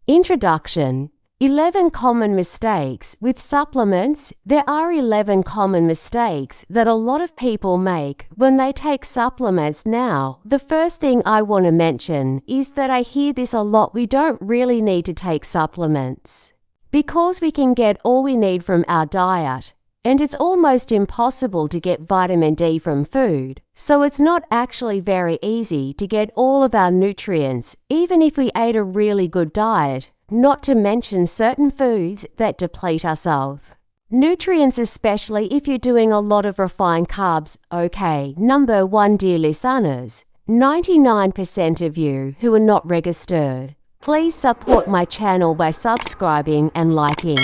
Introduction. 11 common mistakes with supplements. There are 11 common mistakes that a lot of people make when they take supplements. Now, the first thing I want to mention is that I hear this a lot: we don't really need to take supplements because we can get all we need from our diet. And it's almost impossible to get vitamin D from food, so it's not actually very easy to get all of our nutrients, even if we ate a really good diet, not to mention certain foods that deplete us of nutrients, especially if you're doing a lot of refined carbs. Okay, number 1, dear listeners, 99% of you who are not registered, please support my channel by subscribing and liking.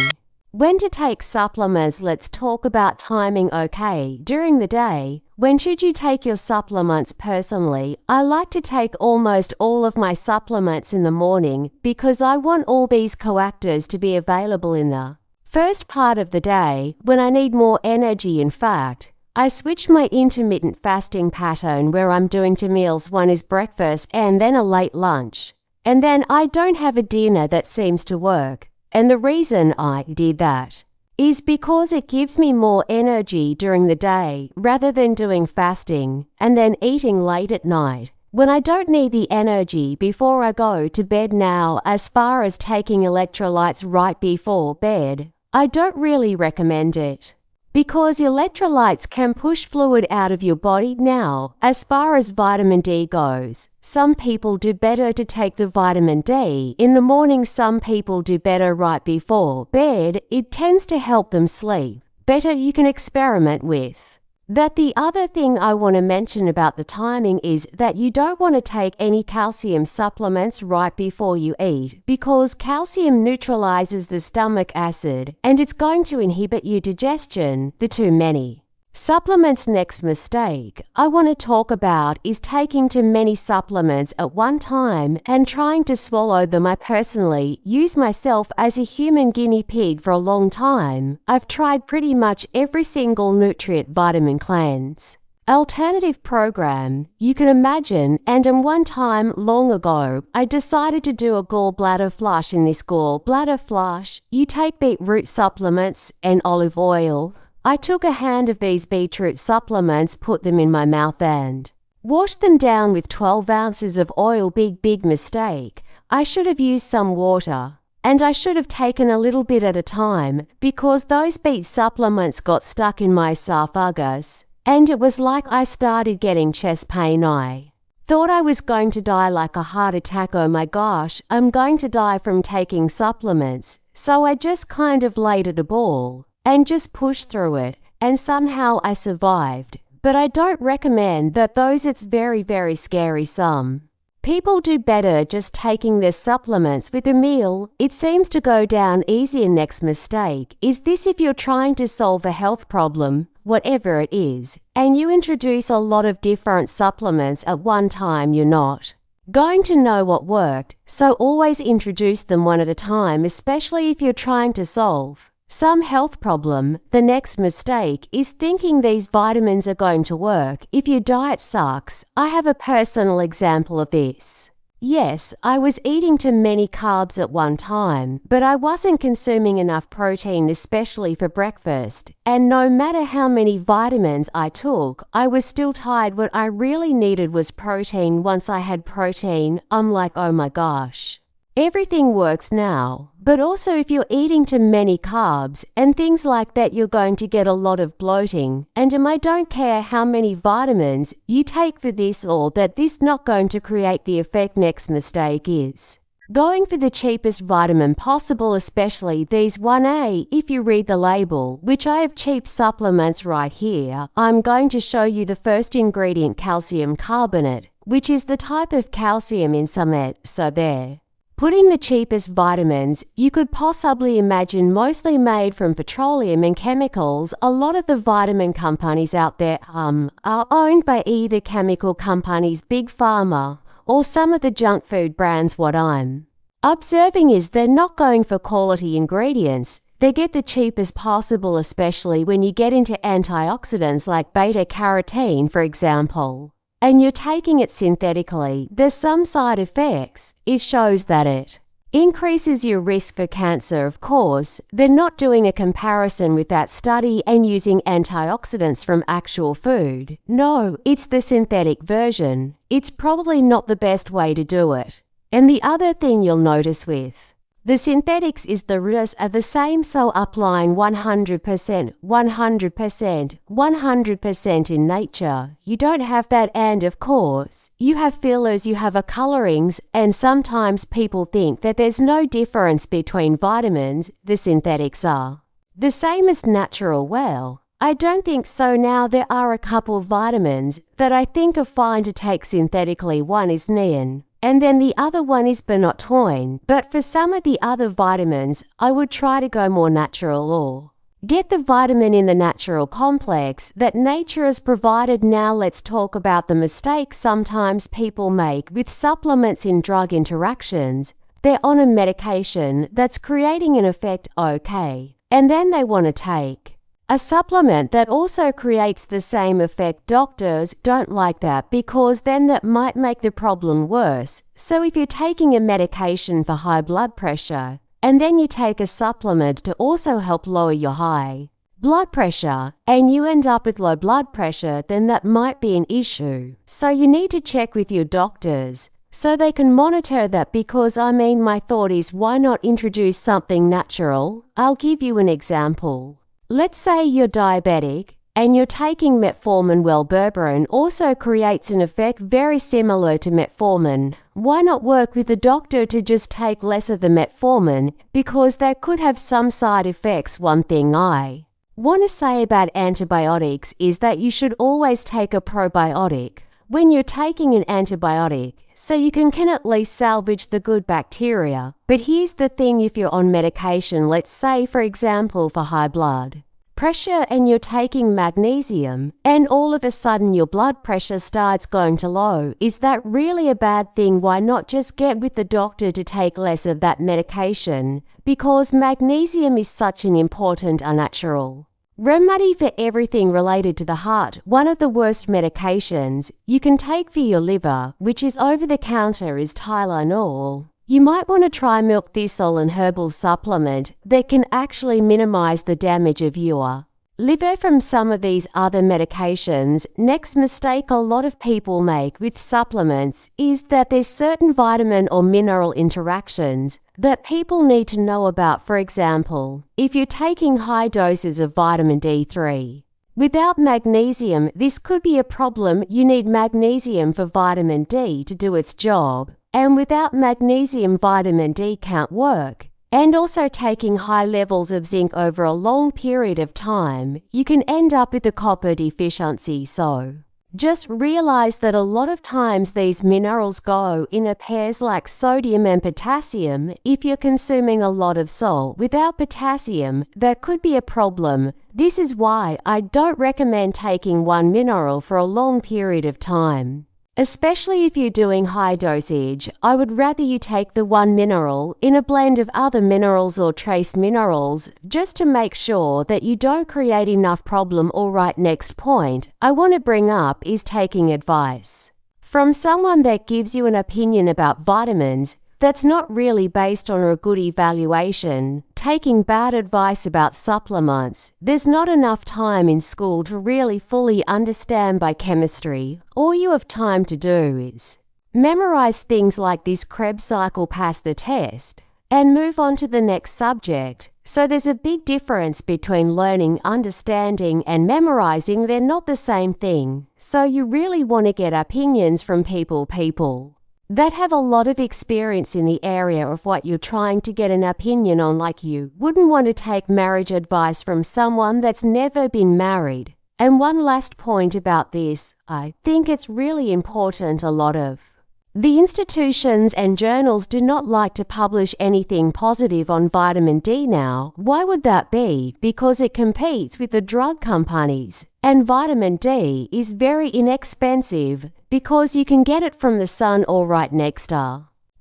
When to take supplements. Let's talk about timing. Okay, during the day, when should you take your supplements? Personally, I like to take almost all of my supplements in the morning because I want all these coactors to be available in the first part of the day when I need more energy. In fact, I switched my intermittent fasting pattern where I'm doing 2 meals. One is breakfast and then a late lunch. And then I don't have a dinner. That seems to work. And the reason I did that is because it gives me more energy during the day rather than doing fasting and then eating late at night when I don't need the energy before I go to bed. Now, as far as taking electrolytes right before bed, I don't really recommend it because electrolytes can push fluid out of your body. Now, as far as vitamin D goes, some people do better to take the vitamin D in the morning. Some people do better right before bed. It tends to help them sleep better. You can experiment with that. The other thing I want to mention about the timing is that you don't want to take any calcium supplements right before you eat because calcium neutralizes the stomach acid and it's going to inhibit your digestion. The too many supplements. Next mistake I want to talk about is taking too many supplements at one time and trying to swallow them. I personally use myself as a human guinea pig for a long time. I've tried pretty much every single nutrient vitamin cleanse alternative program you can imagine, and one time long ago I decided to do a gallbladder flush. In this gallbladder flush, you take beetroot supplements and olive oil. I took a hand of these beetroot supplements, put them in my mouth and washed them down with 12 ounces of oil. Big mistake. I should have used some water and I should have taken a little bit at a time because those beet supplements got stuck in my esophagus and it was like I started getting chest pain. I thought I was going to die, like a heart attack. Oh my gosh, I'm going to die from taking supplements. So I just kind of laid at a ball and just pushed through it, and somehow I survived. But I don't recommend that. It's very scary. Some people do better just taking their supplements with a meal. It seems to go down easier. Next mistake is this: if you're trying to solve a health problem, whatever it is, and you introduce a lot of different supplements at one time, you're not going to know what worked. So always introduce them one at a time, especially if you're trying to solve some health problem. The next mistake is thinking these vitamins are going to work if your diet sucks. I have a personal example of this. Yes, I was eating too many carbs at one time, but I wasn't consuming enough protein, especially for breakfast. And no matter how many vitamins I took, I was still tired. What I really needed was protein. Once I had protein, I'm like, oh my gosh, everything works now. But also, if you're eating too many carbs and things like that, you're going to get a lot of bloating. And I don't care how many vitamins you take for this or that, this not going to create the effect. Next mistake is going for the cheapest vitamin possible, especially these 1A. If you read the label, which I have cheap supplements right here, I'm going to show you the first ingredient, calcium carbonate, which is the type of calcium in some. So there. Putting the cheapest vitamins you could possibly imagine, mostly made from petroleum and chemicals. A lot of the vitamin companies out there are owned by either chemical companies, big pharma, or some of the junk food brands. What I'm observing is they're not going for quality ingredients. They get the cheapest possible, especially when you get into antioxidants like beta-carotene, for example. and you're taking it synthetically, there's some side effects. It shows that it increases your risk for cancer. Of course, they're not doing a comparison with that study and using antioxidants from actual food. No, it's the synthetic version. It's probably not the best way to do it. And the other thing you'll notice with the synthetics is the risks are the same, so applying 100%, 100%, 100% in nature. You don't have that, and of course, you have fillers, you have colorings, and sometimes people think that there's no difference between vitamins. The synthetics are the same as natural. Well, I don't think so. Now there are a couple of vitamins that I think are fine to take synthetically. One is niacin, and then the other one is phenytoin. But for some of the other vitamins, I would try to go more natural or get the vitamin in the natural complex that nature has provided. Now let's talk about the mistakes sometimes people make with supplements in drug interactions. They're on a medication that's creating an effect, okay, and then they want to take a supplement that also creates the same effect. Doctors don't like that because then that might make the problem worse. So if you're taking a medication for high blood pressure and then you take a supplement to also help lower your high blood pressure and you end up with low blood pressure, then that might be an issue. So you need to check with your doctors so they can monitor that, because my thought is, why not introduce something natural? I'll give you an example. Let's say you're diabetic and you're taking metformin. Well, berberine also creates an effect very similar to metformin. Why not work with the doctor to just take less of the metformin, because that could have some side effects. One thing I want to say about antibiotics is that you should always take a probiotic when you're taking an antibiotic, so you can at least salvage the good bacteria. But here's the thing, if you're on medication, let's say for example for high blood pressure, and you're taking magnesium, and all of a sudden your blood pressure starts going to low, is that really a bad thing? Why not just get with the doctor to take less of that medication? Because magnesium is such an important unnatural remedy for everything related to the heart. One of the worst medications you can take for your liver, which is over the counter, is Tylenol. You might want to try milk thistle and herbal supplement that can actually minimize the damage of your liver from some of these other medications. Next mistake a lot of people make with supplements is that there's certain vitamin or mineral interactions that people need to know about. For example, if you're taking high doses of vitamin D3 without magnesium, this could be a problem. You need magnesium for vitamin D to do its job, and without magnesium, vitamin D can't work. And also taking high levels of zinc over a long period of time, you can end up with a copper deficiency. So just realize that a lot of times these minerals go in a pairs, like sodium and potassium. If you're consuming a lot of salt without potassium, that could be a problem. This is why I don't recommend taking one mineral for a long period of time. Especially if you're doing high dosage, I would rather you take the one mineral in a blend of other minerals or trace minerals, just to make sure that you don't create enough problem. Alright, next point I want to bring up is taking advice from someone that gives you an opinion about vitamins that's not really based on a good evaluation. Taking bad advice about supplements. There's not enough time in school to really fully understand biochemistry. All you have time to do is memorize things like this: Krebs cycle, pass the test, and move on to the next subject. So there's a big difference between learning, understanding, and memorizing. They're not the same thing. So you really want to get opinions from people that have a lot of experience in the area of what you're trying to get an opinion on. Like, you wouldn't want to take marriage advice from someone that's never been married. And one last point about this, I think it's really important. A lot of the institutions and journals do not like to publish anything positive on vitamin D now. Why would that be? Because it competes with the drug companies. And vitamin D is very inexpensive because you can get it from the sun. Alright, next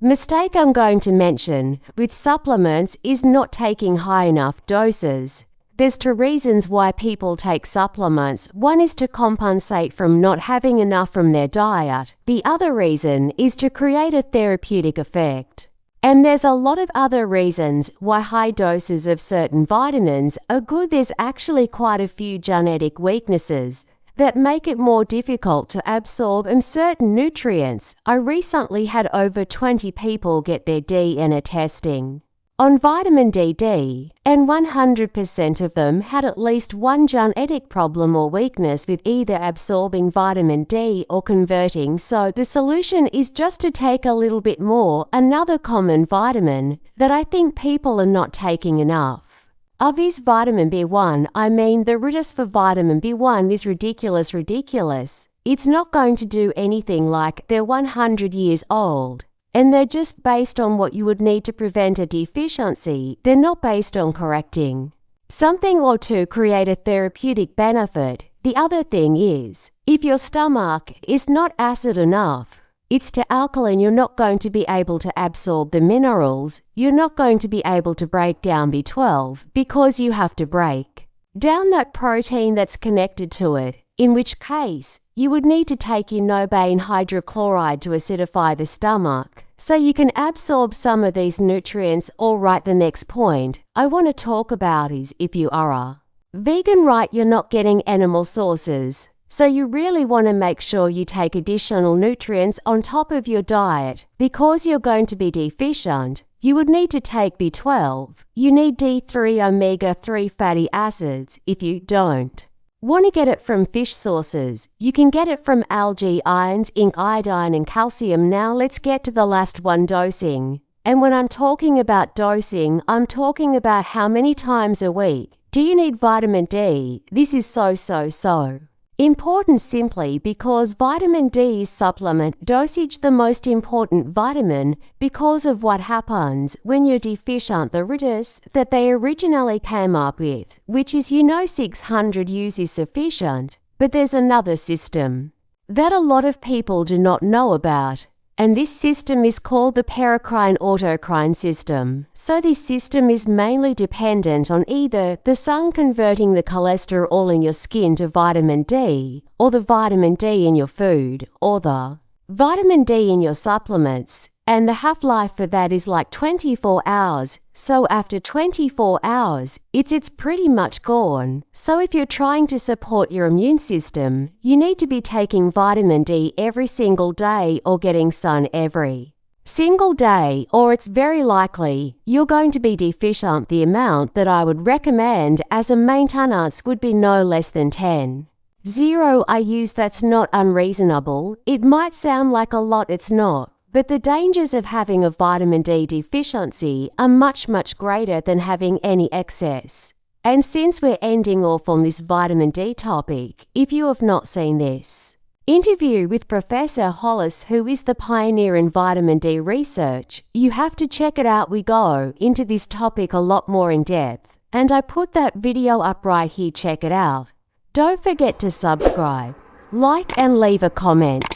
mistake I'm going to mention with supplements is not taking high enough doses. There's two reasons why people take supplements. One is to compensate from not having enough from their diet. The other reason is to create a therapeutic effect. And there's a lot of other reasons why high doses of certain vitamins are good. There's actually quite a few genetic weaknesses that make it more difficult to absorb certain nutrients. I recently had over 20 people get their DNA testing on vitamin D, and 100% of them had at least one genetic problem or weakness with either absorbing vitamin D or converting. So the solution is just to take a little bit more. Another common vitamin that I think people are not taking enough of is vitamin B1. I mean, the risk for vitamin B1 is ridiculous. It's not going to do anything like they're 100 years old. And they're just based on what you would need to prevent a deficiency. They're not based on correcting something or to create a therapeutic benefit. The other thing is, if your stomach is not acid enough, it's too alkaline, you're not going to be able to absorb the minerals. You're not going to be able to break down B12 because you have to break down that protein that's connected to it, in which case you would need to take inosine hydrochloride to acidify the stomach so you can absorb some of these nutrients. All right, the next point I want to talk about is if you are a vegan, right, you're not getting animal sources. So you really want to make sure you take additional nutrients on top of your diet. Because you're going to be deficient, you would need to take B12. You need D3 omega-3 fatty acids. If you don't want to get it from fish sources, you can get it from algae, ions, zinc, iodine, and calcium. Now let's get to the last one, dosing. And when I'm talking about dosing, I'm talking about how many times a week do you need vitamin D. This is so important, simply because vitamin D is supplement dosage the most important vitamin because of what happens when you're deficient. The risk that they originally came up with, which is 600 use is sufficient, but there's another system that a lot of people do not know about. And this system is called the paracrine autocrine system. So this system is mainly dependent on either the sun converting the cholesterol in your skin to vitamin D, or the vitamin D in your food, or the vitamin D in your supplements. And the half-life for that is like 24 hours. So after 24 hours, it's pretty much gone. So if you're trying to support your immune system, you need to be taking vitamin D every single day or getting sun every single day, or it's very likely you're going to be deficient. The amount that I would recommend as a maintenance would be no less than 10 IUs. That's not unreasonable. It might sound like a lot, it's not. But the dangers of having a vitamin D deficiency are much greater than having any excess. And since we're ending off on this vitamin D topic, if you have not seen this interview with Professor Hollis, who is the pioneer in vitamin D research, you have to check it out. We go into this topic a lot more in depth, and I put that video up right here. Check it out. Don't forget to subscribe, like, and leave a comment.